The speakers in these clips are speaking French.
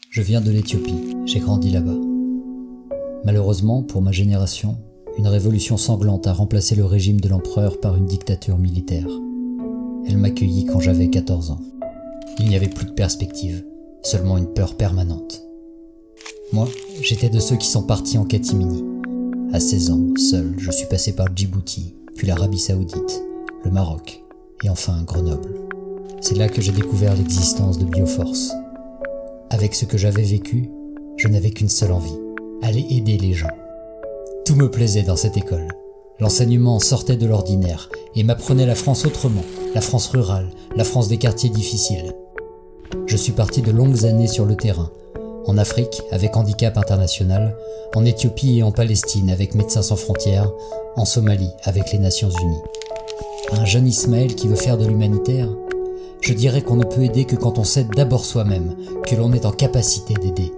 Je viens de l'Éthiopie, j'ai grandi là-bas. Malheureusement, pour ma génération, une révolution sanglante a remplacé le régime de l'empereur par une dictature militaire. Elle m'accueillit quand j'avais 14 ans. Il n'y avait plus de perspective, seulement une peur permanente. Moi, j'étais de ceux qui sont partis en catimini. À 16 ans, seul, je suis passé par Djibouti, puis l'Arabie Saoudite, le Maroc, et enfin Grenoble. C'est là que j'ai découvert l'existence de Bioforce. Avec ce que j'avais vécu, je n'avais qu'une seule envie, aller aider les gens. Tout me plaisait dans cette école. L'enseignement sortait de l'ordinaire et m'apprenait la France autrement, la France rurale, la France des quartiers difficiles. Je suis parti de longues années sur le terrain, en Afrique avec Handicap International, en Éthiopie et en Palestine avec Médecins sans frontières, en Somalie avec les Nations Unies. Un jeune Ismaël qui veut faire de l'humanitaire, je dirais qu'on ne peut aider que quand on s'aide d'abord soi-même, que l'on est en capacité d'aider.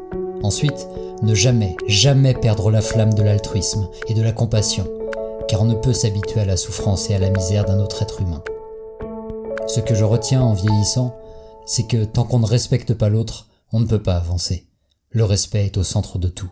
Ensuite, ne jamais perdre la flamme de l'altruisme et de la compassion, car on ne peut s'habituer à la souffrance et à la misère d'un autre être humain. Ce que je retiens en vieillissant, c'est que tant qu'on ne respecte pas l'autre, on ne peut pas avancer. Le respect est au centre de tout.